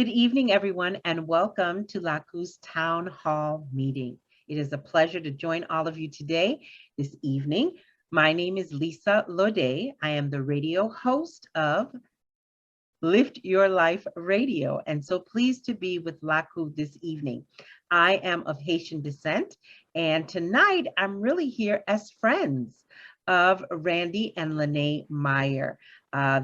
Good evening, everyone, and welcome to Laku's Town Hall meeting. It is a pleasure to join all of you today, this evening. My name is Lisa Lode. I am the radio host of Lift Your Life Radio, and so pleased to be with Laku this evening. I am of Haitian descent, and tonight I'm really here as friends of Randy and Lene Meyer.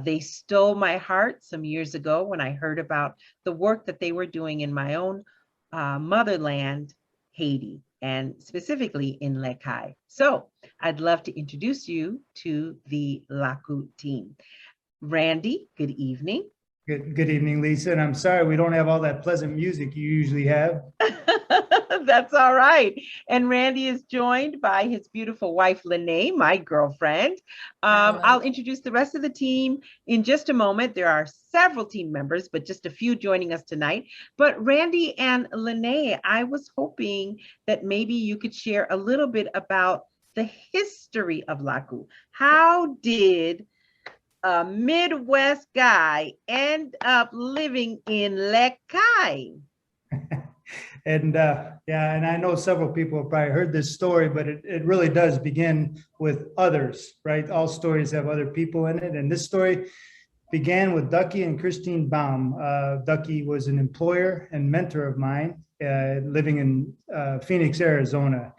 They stole my heart some years ago when I heard about the work that they were doing in my own motherland, Haiti, and specifically in Lakou. So I'd love to introduce you to the Laku team. Randy, good evening. Good evening, Lisa. And I'm sorry we don't have all that pleasant music you usually have. That's all right. And Randy is joined by his beautiful wife, Lene, my girlfriend. I'll introduce the rest of the team in just a moment. There are several team members, but just a few joining us tonight. But Randy and Lene, I was hoping that maybe you could share a little bit about the history of Laku. How did a Midwest guy end up living in Lakou? And I know several people have probably heard this story, but it really does begin with others, right? All stories have other people in it. And this story began with Ducky and Christine Baum. Ducky was an employer and mentor of mine, living in Phoenix, Arizona.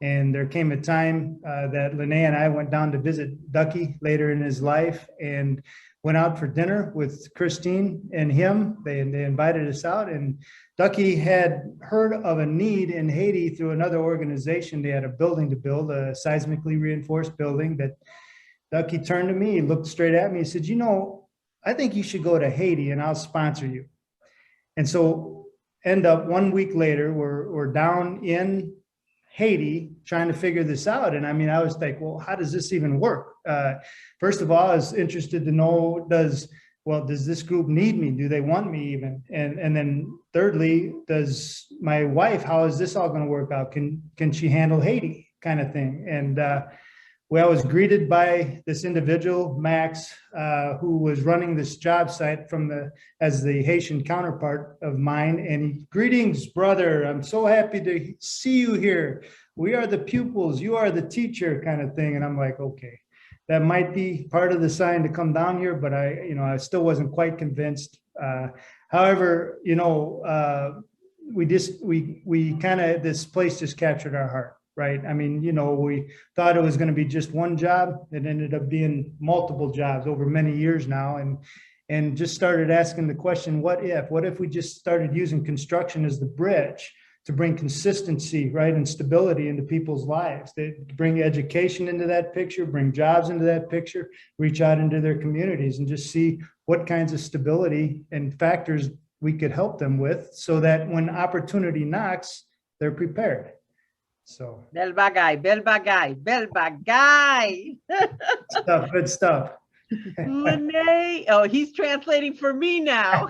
And there came a time that Lene and I went down to visit Ducky later in his life and went out for dinner with Christine and him. They invited us out, and Ducky had heard of a need in Haiti through another organization. They had a building to build, a seismically reinforced building. That Ducky turned to me, looked straight at me, and said, I think you should go to Haiti and I'll sponsor you. And so end up 1 week later, we're down in Haiti trying to figure this out. And I was like, well, how does this even work? First of all, I was interested to know, does this group need me? Do they want me even? And then thirdly, does my wife, how is this all going to work out? Can she handle Haiti kind of thing? And I was greeted by this individual, Max, who was running this job site as the Haitian counterpart of mine. And greetings, brother. I'm so happy to see you here. We are the pupils. You are the teacher, kind of thing. And I'm like, okay, that might be part of the sign to come down here, but I still wasn't quite convinced. However, this place just captured our heart. Right. We thought it was going to be just one job. It ended up being multiple jobs over many years now, and just started asking the question, what if we just started using construction as the bridge to bring consistency, right, and stability into people's lives? They bring education into that picture, bring jobs into that picture, reach out into their communities and just see what kinds of stability and factors we could help them with so that when opportunity knocks, they're prepared. So bel bagay. Good stuff. Lene, he's translating for me now.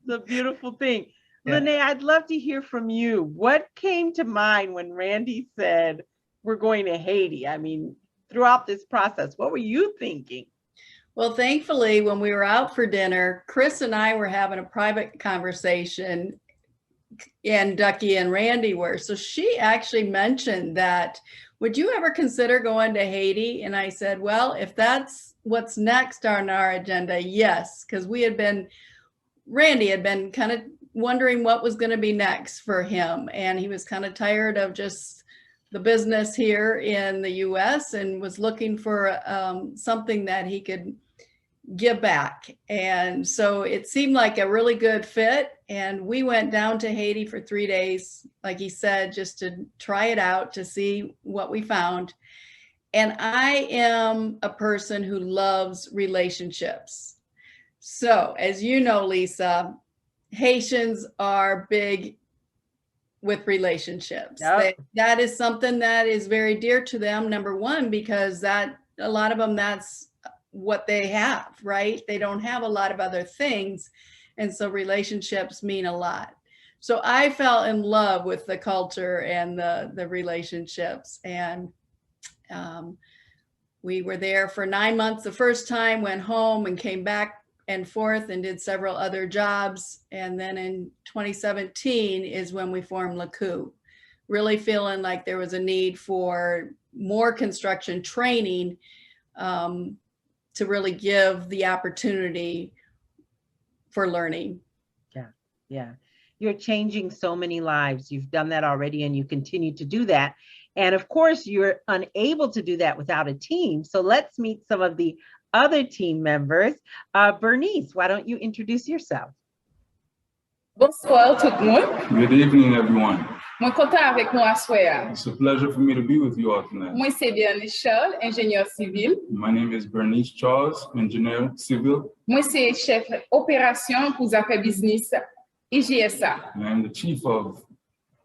The beautiful thing. Yeah. Lene, I'd love to hear from you. What came to mind when Randy said we're going to Haiti? Throughout this process, what were you thinking? Well, thankfully, when we were out for dinner, Chris and I were having a private conversation, and Ducky and Randy were. So she actually mentioned that, would you ever consider going to Haiti? And I said, well, if that's what's next on our agenda, yes, because Randy had been kind of wondering what was going to be next for him. And he was kind of tired of just the business here in the US and was looking for something that he could give back. And so it seemed like a really good fit. And we went down to Haiti for 3 days, like he said, just to try it out, to see what we found. And I am a person who loves relationships. So as you know, Lisa, Haitians are big with relationships. Yep. That is something that is very dear to them. Number one, because a lot of them, that's what they have, right? They don't have a lot of other things. And so relationships mean a lot. So I fell in love with the culture and the relationships. And we were there for 9 months the first time, went home and came back and forth and did several other jobs. And then in 2017 is when we formed Laku, really feeling like there was a need for more construction training to really give the opportunity for learning. Yeah. You're changing so many lives. You've done that already and you continue to do that. And of course, you're unable to do that without a team. So let's meet some of the other team members. Bernice, why don't you introduce yourself? Bonsoir tout le monde. Good evening, everyone. Moi content avec nous assoya. It's a pleasure for me to be with you all tonight. Moi c'est Bernice Charles, ingénieur civil. My name is Bernice Charles, engineer civil. Moi c'est chef opération pour affaires business IGSA. I am the chief of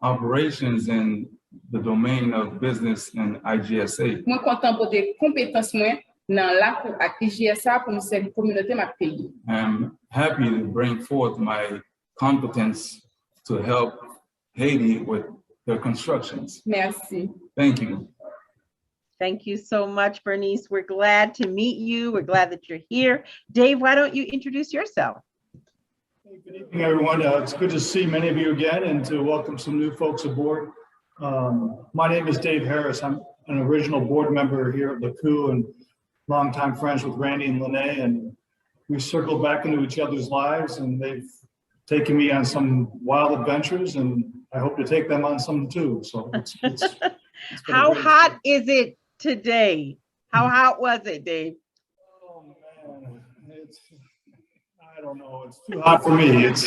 operations in the domain of business and IGSA. Moi content pour des compétences moi dans Lakou ak IGSA pour me servir communauté ma pays. I'm happy to bring forth my competence to help Haiti with their constructions. Merci. Thank you. Thank you so much, Bernice. We're glad to meet you. We're glad that you're here. Dave, why don't you introduce yourself? Good evening, everyone. It's good to see many of you again and to welcome some new folks aboard. My name is Dave Harris. I'm an original board member here at Laku and longtime friends with Randy and Lene, and we circled back into each other's lives, and they've taken me on some wild adventures, and I hope to take them on some too. So it's How hot is it today? How hot was it, Dave? Oh man, I don't know. It's too hot for me. It's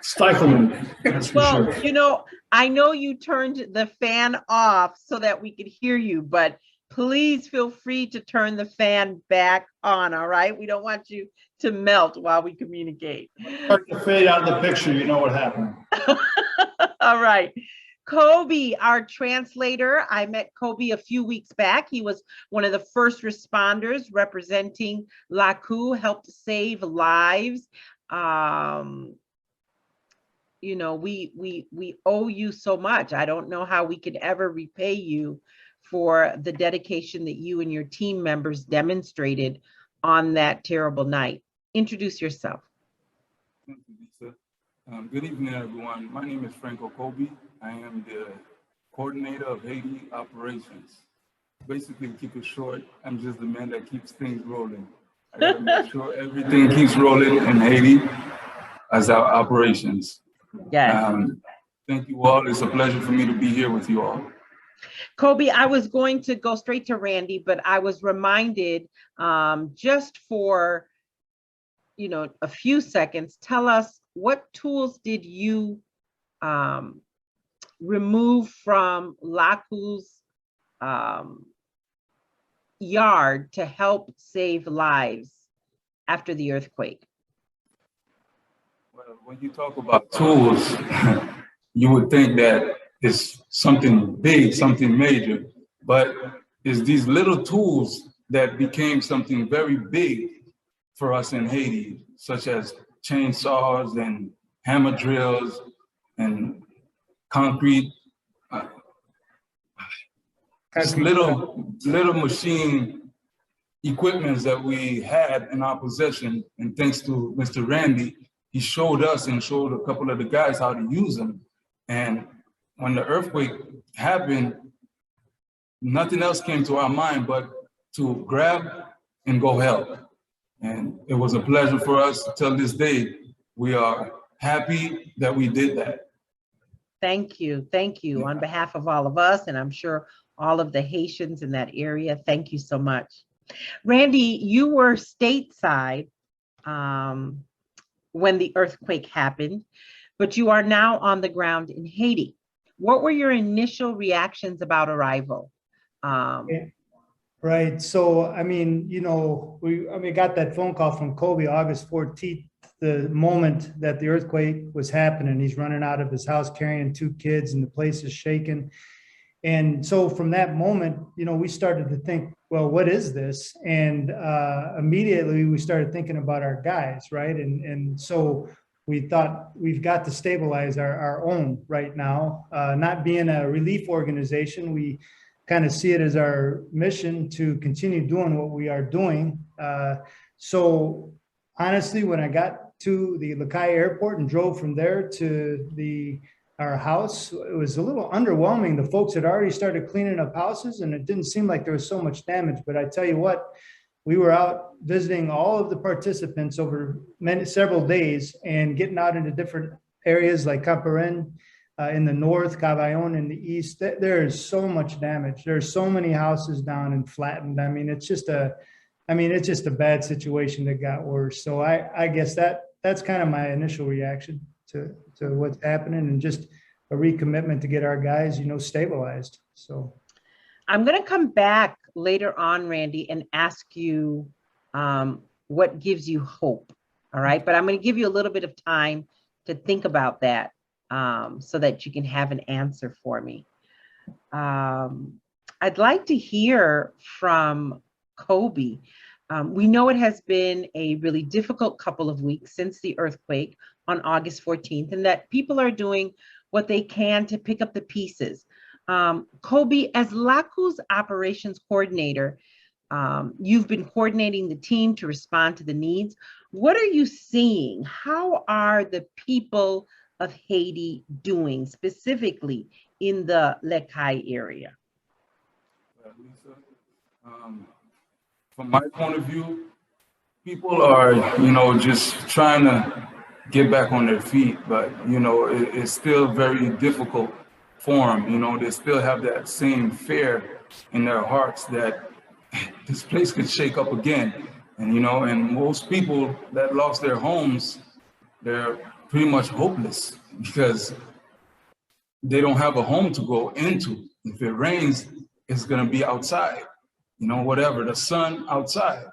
stifling. That's for Well, sure. you know, I know you turned the fan off so that we could hear you, but please feel free to turn the fan back on, all right? We don't want you to melt while we communicate. Start to fade out of the picture, you know what happened. All right. Kobe, our translator. I met Kobe a few weeks back. He was one of the first responders representing Laku, helped save lives. You know, we owe you so much. I don't know how we could ever repay you for the dedication that you and your team members demonstrated on that terrible night. Introduce yourself. Thank you, Lisa. Good evening, everyone. My name is Franco Kobe. I am the coordinator of Haiti operations. Basically, to keep it short, I'm just the man that keeps things rolling. I gotta make sure everything keeps rolling in Haiti as our operations. Yes. Thank you all. It's a pleasure for me to be here with you all. Kobe, I was going to go straight to Randy, but I was reminded just for, you know, a few seconds, tell us what tools did you remove from Laku's yard to help save lives after the earthquake? Well, when you talk about tools, you would think that it's something big, something major, but it's these little tools that became something very big for us in Haiti, such as chainsaws and hammer drills and concrete, just little machine equipments that we had in our possession. And thanks to Mr. Randy, he showed us and showed a couple of the guys how to use them. And when the earthquake happened, nothing else came to our mind but to grab and go help. And it was a pleasure for us till this day. We are happy that we did that. Thank you. Thank you. On behalf of all of us, and I'm sure all of the Haitians in that area, thank you so much. Randy, you were stateside when the earthquake happened, but you are now on the ground in Haiti. What were your initial reactions about arrival? Right. So, I mean, you know, we got that phone call from Kobe August 14th, the moment that the earthquake was happening. He's running out of his house carrying 2 kids and the place is shaking. And so from that moment, you know, we started to think, well, what is this? And immediately we started thinking about our guys, right? And so we thought we've got to stabilize our own right now. Not being a relief organization, we kind of see it as our mission to continue doing what we are doing. So honestly, when I got to the Lakou airport and drove from there to our house, it was a little underwhelming. The folks had already started cleaning up houses and it didn't seem like there was so much damage. But I tell you what, we were out visiting all of the participants over several days and getting out into different areas like Camparen in the north, Cavaillon in the east. There is so much damage. There's so many houses down and flattened. I mean, it's just a bad situation that got worse. So I guess that's kind of my initial reaction to what's happening, and just a recommitment to get our guys, stabilized. So I'm going to come back later on, Randy, and ask you what gives you hope. All right. But I'm going to give you a little bit of time to think about that so that you can have an answer for me. I'd like to hear from Kobe. We know it has been a really difficult couple of weeks since the earthquake on August 14th, and that people are doing what they can to pick up the pieces. Kobe, as Laku's operations coordinator, you've been coordinating the team to respond to the needs. What are you seeing? How are the people of Haiti doing, specifically in the Lakou area? Lisa, from my point of view, people are, just trying to get back on their feet, but, it's still very difficult for them. They still have that same fear in their hearts that this place could shake up again. And, and most people that lost their homes, they're pretty much hopeless because they don't have a home to go into. If it rains, it's going to be outside, whatever, the sun outside,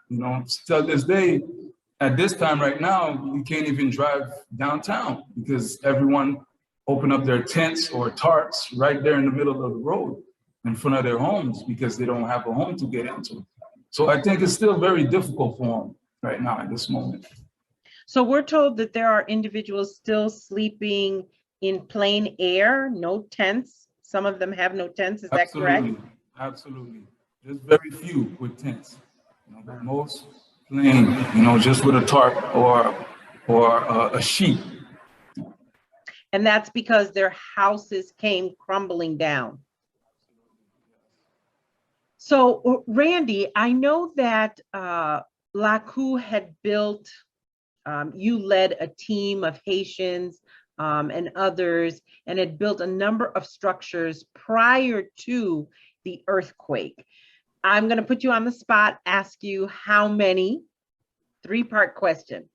Till this day, at this time right now, you can't even drive downtown because everyone open up their tents or tarps right there in the middle of the road in front of their homes because they don't have a home to get into. So I think it's still very difficult for them right now at this moment. So we're told that there are individuals still sleeping in plain air, no tents. Some of them have no tents. Is that correct? Absolutely. There's very few with tents. But most plain, just with a tarp or a sheet. And that's because their houses came crumbling down. So, Randy, I know that Lakou had built, you led a team of Haitians and others, and had built a number of structures prior to the earthquake. I'm going to put you on the spot, ask you how many, three-part question.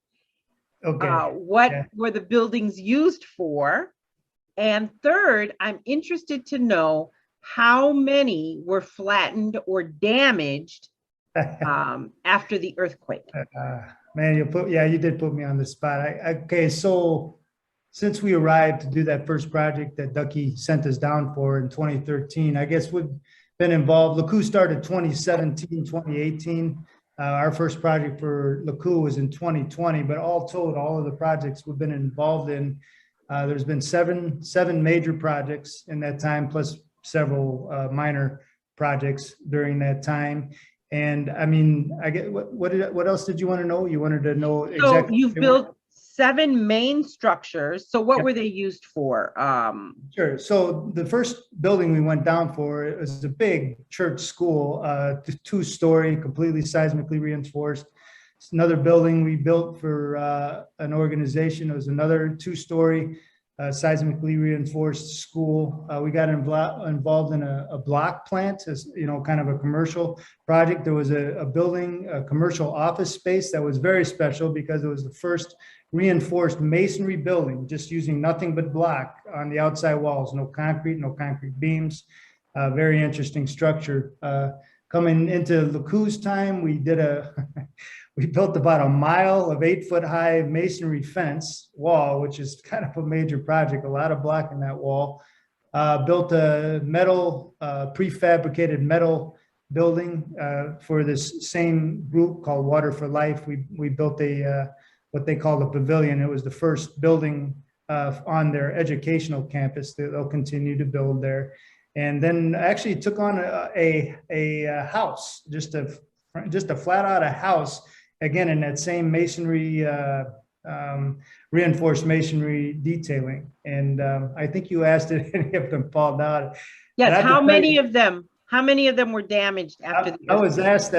okay. What were the buildings used for? And third, I'm interested to know how many were flattened or damaged after the earthquake. Man, you did put me on the spot. Okay, so since we arrived to do that first project that Ducky sent us down for in 2013, I guess we've been involved. Lakou started 2017, 2018. Our first project for Lakou was in 2020, but all told, all of the projects we've been involved in, there's been seven major projects in that time, plus several minor projects during that time. And I mean, I get what else did you want to know? You wanted to know exactly. So you've built 7 main structures. So what were they used for? Sure. So the first building we went down for, it was a big church school, 2-story, completely seismically reinforced. It's another building we built for an organization. It was another 2-story, seismically reinforced school. We got involved in a block plant, as kind of a commercial project. There was a building, a commercial office space that was very special because it was the first reinforced masonry building, just using nothing but block on the outside walls, no concrete beams. Very interesting structure. Coming into Lakou's time, we built about a mile of 8-foot-high masonry fence wall, which is kind of a major project, a lot of block in that wall. Built a metal, prefabricated metal building for this same group called Water for Life. We built what they call the pavilion. It was the first building on their educational campus that they'll continue to build there. And then actually took on a house, just a flat out a house again, in that same masonry, reinforced masonry detailing. And I think you asked if any of them fall down. Yes, how many of them were damaged after the I was asked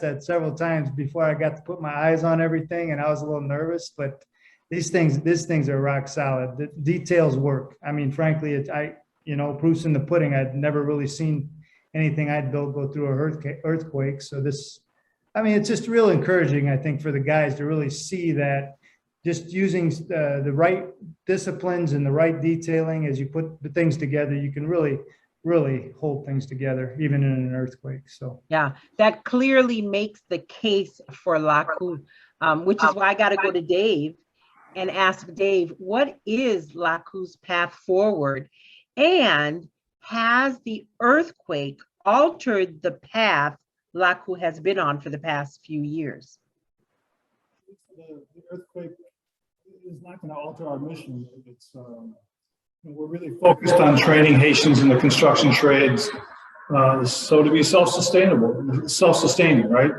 that several times before I got to put my eyes on everything, and I was a little nervous, but these things are rock solid. The details work. I mean, frankly, proof's in the pudding. I'd never really seen anything I'd built go through an earthquake. So it's just real encouraging, I think, for the guys to really see that just using the right disciplines and the right detailing as you put the things together, you can really hold things together, even in an earthquake. So yeah, that clearly makes the case for Laku, which is why I got to go to Dave and ask Dave, what is Laku's path forward? And has the earthquake altered the path Laku has been on for the past few years? The earthquake is not going to alter our mission. We're really focused on training Haitians in the construction trades, so to be self-sustaining, right?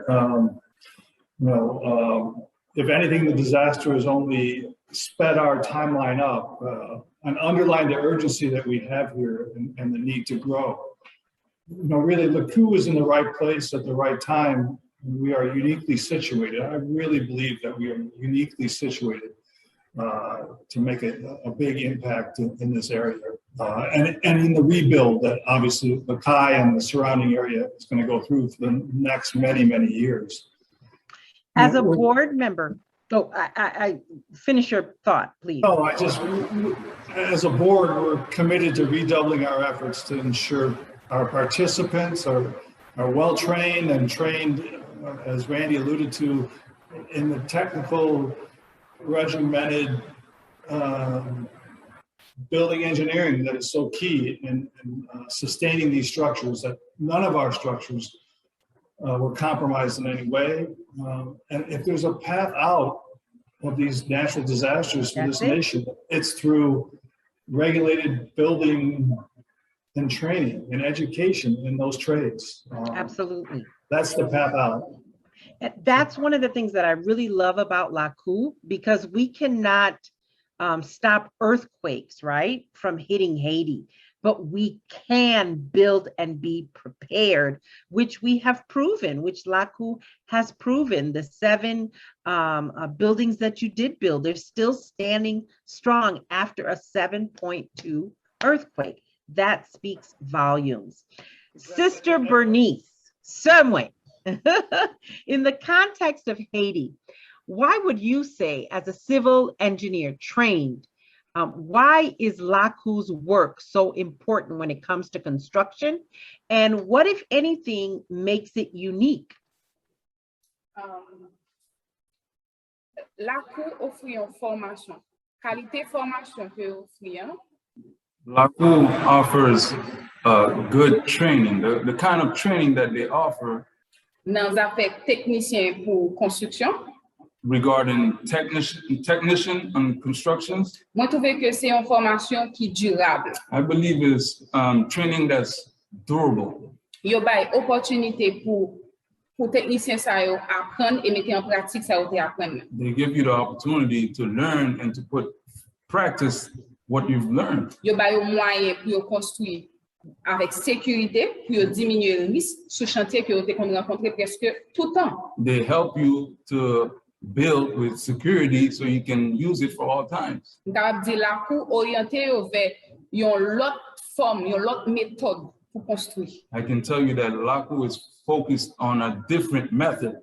If anything, the disaster has only sped our timeline up and underlined the urgency that we have here and the need to grow. Really, Laku is in the right place at the right time. We are uniquely situated. I really believe that we are uniquely situated to make a big impact in this area. And in the rebuild that obviously Lakou and the surrounding area is going to go through for the next many, many years. As a board member, I finish your thought, please. No, as a board, we're committed to redoubling our efforts to ensure our participants are well-trained and trained, as Randy alluded to, in the technical, regimented building engineering that is so key in sustaining these structures, that none of our structures were compromised in any way. And if there's a path out of these natural disasters for this nation, it's through regulated building and training and education in those trades. Absolutely. That's the path out. That's one of the things that I really love about Laku, because we cannot stop earthquakes, right, from hitting Haiti, but we can build and be prepared, which we have proven, which Laku has proven. The 7 buildings that you did build, they're still standing strong after a 7.2 earthquake. That speaks volumes. Sister Bernice, somewhere, in the context of Haiti, why would you say, as a civil engineer trained, why is Laku's work so important when it comes to construction? And what, if anything, makes it unique? Laku offre une formation. Qualité formation que offre. Laku offers good training, the kind of training that they offer Dans affaires techniciens pour construction. Regarding technician and constructions. Moi, je trouve que c'est une formation qui est durable. I believe it's training that's durable. Il y a une opportunité pour techniciens ça yo apprendre et mettre en pratique ça yo apprendre. They give you the opportunity to learn and to practice what you've learned. Il y a un moyen pour construire avec sécurité, pour diminuer le risque sur chantier que vous avez rencontré presque tout le temps. They help you to build with security so you can use it for all times. Dit Lakou orienté vers une autre forme, une autre méthode pour construire. I can tell you that Laku is focused on a different method,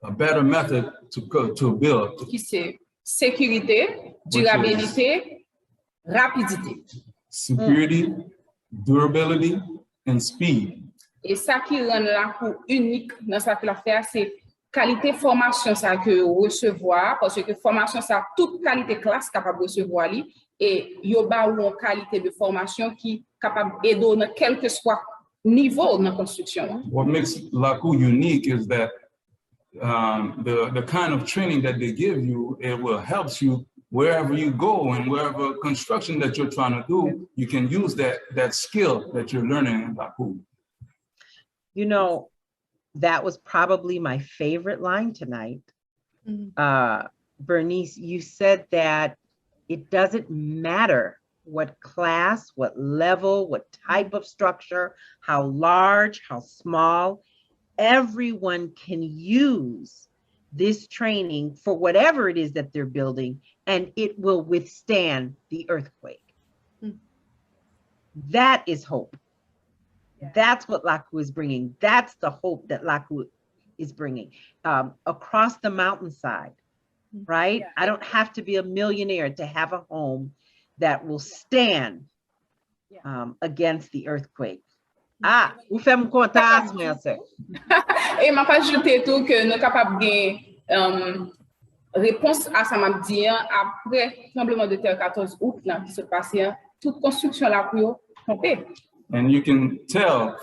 a better method to build. Qui c'est sécurité, durabilité, rapidité. Security, durability, and speed. Et ça qui rend Lakou unique dans sa affaire, c'est qualité formation ça que recevoir, parce que formation ça toute qualité classe capable de recevoir li, et yo ba ou une qualité de formation qui capable aider dans quel que soit niveau de construction. What makes Laku unique is that the kind of training that they give you, it will help you wherever you go, and wherever construction that you're trying to do, you can use that skill that you're learning in Laku. You know, that was probably my favorite line tonight. Bernice, you said that it doesn't matter what class, what level, what type of structure, how large, how small, everyone can use this training for whatever it is that they're building, and it will withstand the earthquake. That is hope. That's what Laku is bringing. That's the hope that Laku is bringing across the mountainside, right? I don't have to be a millionaire to have a home that will stand against the earthquake. Ah, ou fait me contact, merci. Et m'a pas ajouté tout que nous capables de réponse à ça m'a dit après tremblement de terre 14 août là qui se passait, toute construction là pour tomber. And you can tell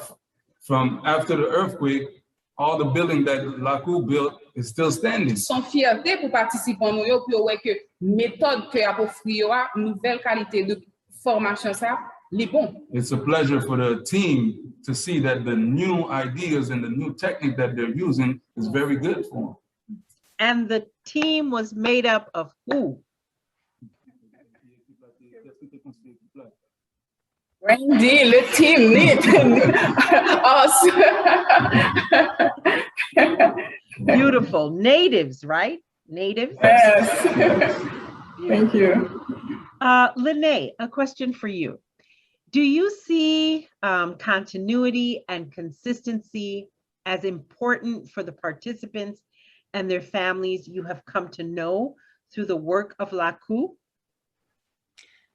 from after the earthquake, all the building that Laku built is still standing. Son fierté pour participer nous yo pour ouais que méthode que a offrir nouvelle qualité de formation ça les bon. It's a pleasure for the team to see that the new ideas and the new technique that they're using is very good for them. And the team was made up of who? Randy, le team us. Beautiful. Natives, right? Natives? Yes. Thank you. Lene, a question for you. Do you see continuity and consistency as important for the participants and their families you have come to know through the work of Laku?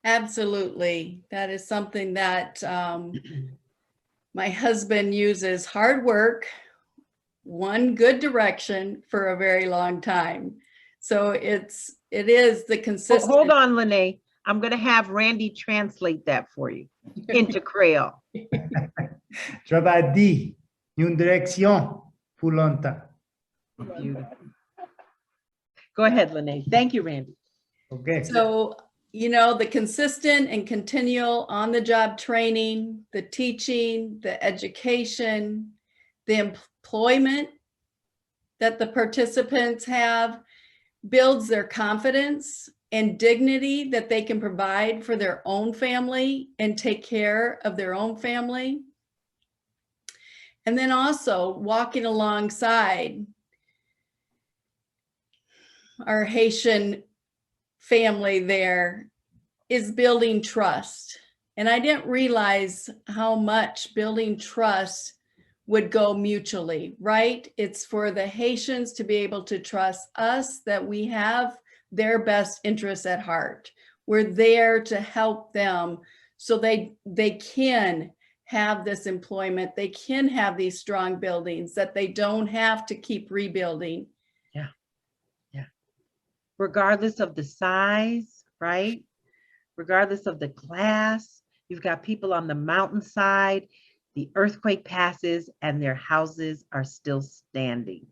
Absolutely. That is something that my husband uses: hard work, one good direction for a very long time. So it is the consistency. Hold on, Lene. I'm going to have Randy translate that for you into Creole. Travail dit, une direction pour longtemps. Beautiful. Go ahead, Lene. Thank you, Randy. Okay. So, you know, the consistent and continual on-the-job training, the teaching, the education, the employment that the participants have builds their confidence and dignity that they can provide for their own family and take care of their own family. And then also walking alongside our Haitian family there is building trust. And I didn't realize how much building trust would go mutually, right? It's for the Haitians to be able to trust us that we have their best interests at heart. We're there to help them so they can have this employment, they can have these strong buildings, that they don't have to keep rebuilding. Yeah. Yeah. Regardless of the size, right? Regardless of the class, you've got people on the mountainside, the earthquake passes and their houses are still standing.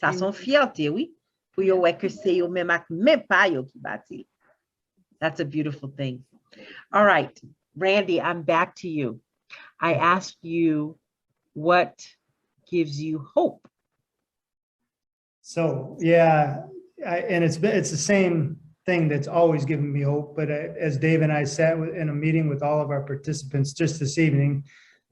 Ça son fierté, oui. Pour yo wè que c'est yo même ak même pas yo ki bâti. That's a beautiful thing. All right, Randy, I'm back to you. I asked you what gives you hope. So, yeah, and it's the same thing that's always given me hope. But as Dave and I sat in a meeting with all of our participants just this evening,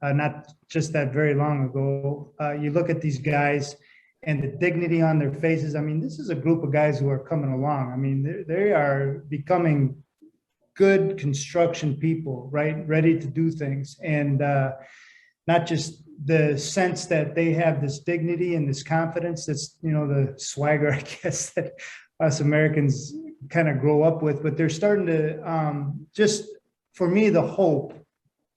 not just that very long ago, you look at these guys and the dignity on their faces. I mean, this is a group of guys who are coming along. I mean, they are becoming good construction people, right? Ready to do things. And not just the sense that they have this dignity and this confidence. That's, you know, the swagger, I guess, that us Americans kind of grow up with, but they're starting to just, for me, the hope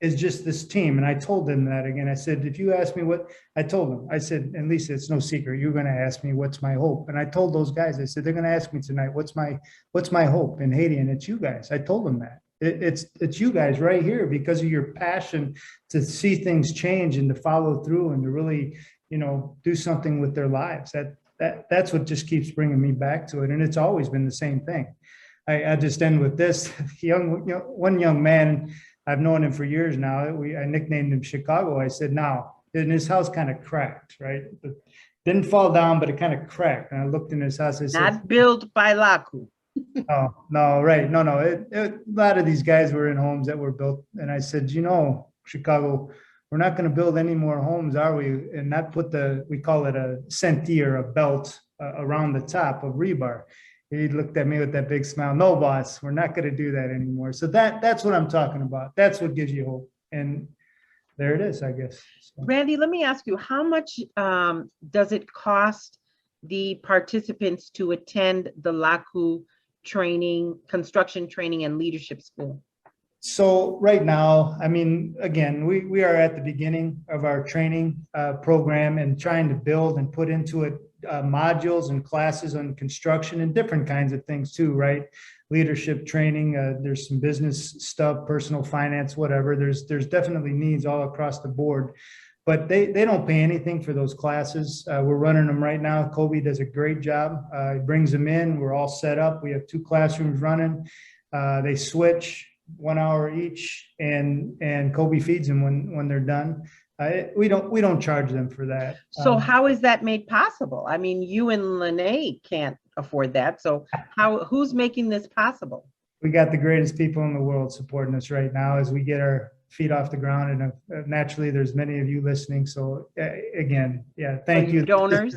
is just this team. And I told them that again. I said, if you ask me what, I told them, I said, and Lisa, it's no secret, you're going to ask me what's my hope. And I told those guys, I said, they're going to ask me tonight, what's my hope in Haiti? And it's you guys. I told them that. It's you guys right here because of your passion to see things change and to follow through and to really, you know, do something with their lives. That's what just keeps bringing me back to it. And it's always been the same thing. I just end with this. One young man, I've known him for years now. I nicknamed him Chicago. I said, now, and his house kind of cracked, right? But didn't fall down, but it kind of cracked. And I looked in his house, I said, Not built by Laku. oh, no, right. No, no. A lot of these guys were in homes that were built. And I said, you know, Chicago, we're not going to build any more homes, are we? And not put we call it a sentee or a belt around the top of rebar. He looked at me with that big smile. No, boss, we're not going to do that anymore. So that's what I'm talking about. That's what gives you hope. And there it is, I guess. So. Randy, let me ask you, how much does it cost the participants to attend the Laku training, construction training and leadership school? So right now, I mean, again, we are at the beginning of our training program and trying to build and put into it modules and classes on construction and different kinds of things too, right? Leadership training, there's some business stuff, personal finance, whatever. There's definitely needs all across the board, but they don't pay anything for those classes. We're running them right now. Kobe does a great job. He brings them in. We're all set up. We have 2 classrooms running. They switch 1 hour each, and Kobe feeds them when they're done. We don't charge them for that. So how is that made possible? I mean, you and Lene can't afford that. So who's making this possible? We got the greatest people in the world supporting us right now as we get our feet off the ground. And naturally, there's many of you listening. So again, yeah, thank you. Donors.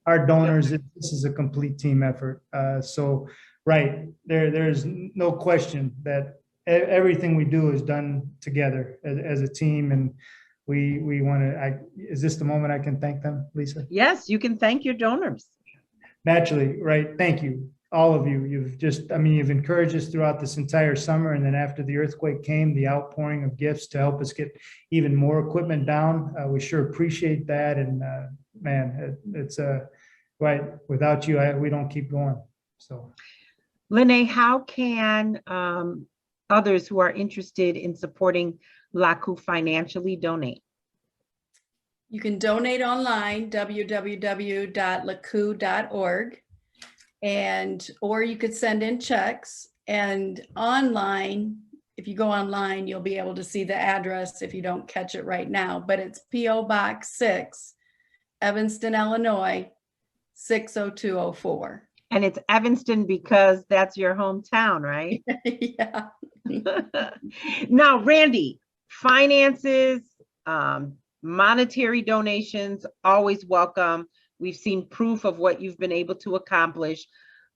Our donors, this is a complete team effort. So right, there's no question that everything we do is done together as a team. And we want to, is this the moment I can thank them, Lisa? Yes, you can thank your donors. Naturally, right. Thank you, all of you. You've encouraged us throughout this entire summer. And then after the earthquake came, the outpouring of gifts to help us get even more equipment down. We sure appreciate that. And man, it's right. Without you, we don't keep going. So. Lene, how can others who are interested in supporting Laku financially donate? You can donate online, www.laku.org, or you could send in checks. And online, if you go online, you'll be able to see the address if you don't catch it right now. But it's P.O. Box 6, Evanston, Illinois, 60204. And it's Evanston because that's your hometown, right? Yeah. Now, Randy, finances, monetary donations, always welcome. We've seen proof of what you've been able to accomplish,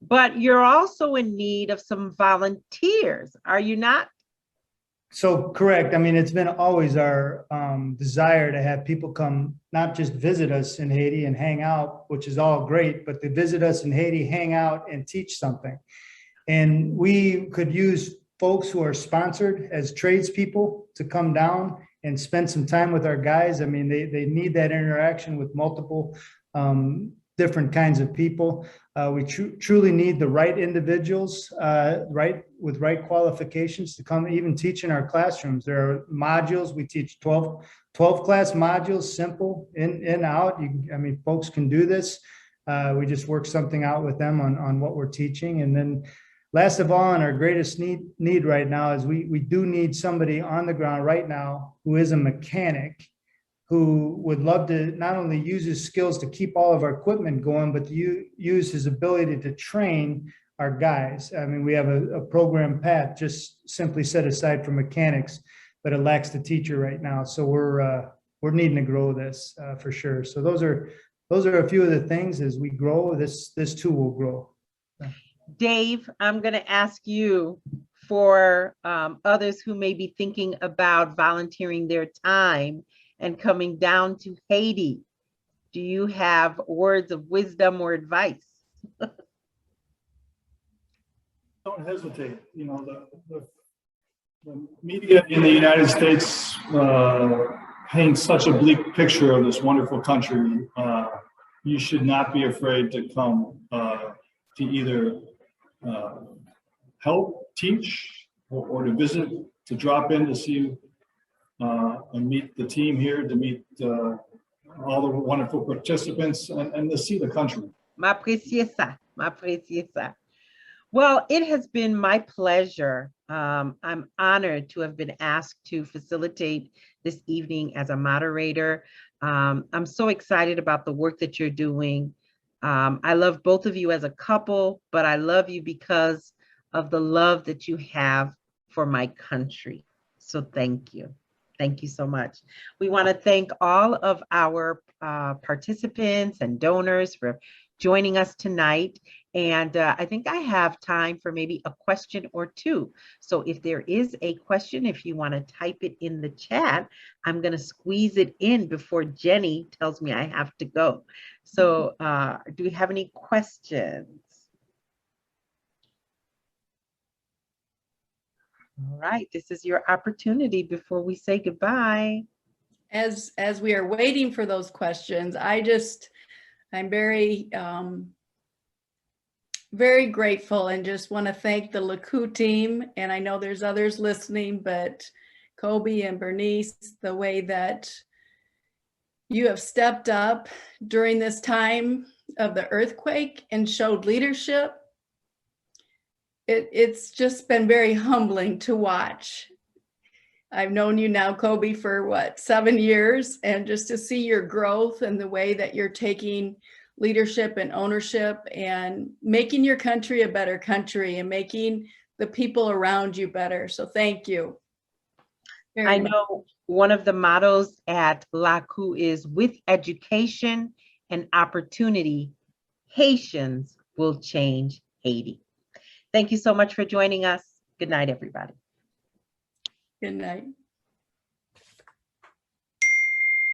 but you're also in need of some volunteers, are you not? So correct. I mean, it's been always our desire to have people come, not just visit us in Haiti and hang out, which is all great, but to visit us in Haiti, hang out and teach something. And we could use folks who are sponsored as tradespeople to come down and spend some time with our guys. I mean, they need that interaction with multiple different kinds of people. We truly need the right individuals, with right qualifications to come even teach in our classrooms. There are modules. We teach 12 class modules, simple in out. I mean, folks can do this. We just work something out with them on what we're teaching. And then last of all, and our greatest need right now is we do need somebody on the ground right now who is a mechanic, who would love to not only use his skills to keep all of our equipment going, but to use his ability to train our guys. I mean, we have a program path just simply set aside for mechanics, but it lacks the teacher right now. So we're needing to grow this for sure. So those are a few of the things. As we grow, this too will grow. Dave, I'm going to ask you for others who may be thinking about volunteering their time and coming down to Haiti. Do you have words of wisdom or advice? Don't hesitate. You know, the media in the United States paints such a bleak picture of this wonderful country. You should not be afraid to come to either help, teach, or to visit, to drop in to see and meet the team here, to meet all the wonderful participants and to see the country. M'apprécier ça, m'apprécier ça. Well, it has been my pleasure. I'm honored to have been asked to facilitate this evening as a moderator. I'm so excited about the work that you're doing. I love both of you as a couple, but I love you because of the love that you have for my country. So thank you. Thank you so much. We want to thank all of our participants and donors for joining us tonight. And I think I have time for maybe a question or two. So if there is a question, if you want to type it in the chat, I'm going to squeeze it in before Jenny tells me I have to go. So do we have any questions? All right, this is your opportunity before we say goodbye. As we are waiting for those questions, I'm very, very grateful and just want to thank the Laku team. And I know there's others listening, but Kobe and Bernice, the way that you have stepped up during this time of the earthquake and showed leadership. It's just been very humbling to watch. I've known you now, Kobe, for what, 7 years, and just to see your growth and the way that you're taking leadership and ownership and making your country a better country and making the people around you better. So thank you. I know one of the mottos at Laku is, with education and opportunity, Haitians will change Haiti. Thank you so much for joining us. Good night, everybody. Good night.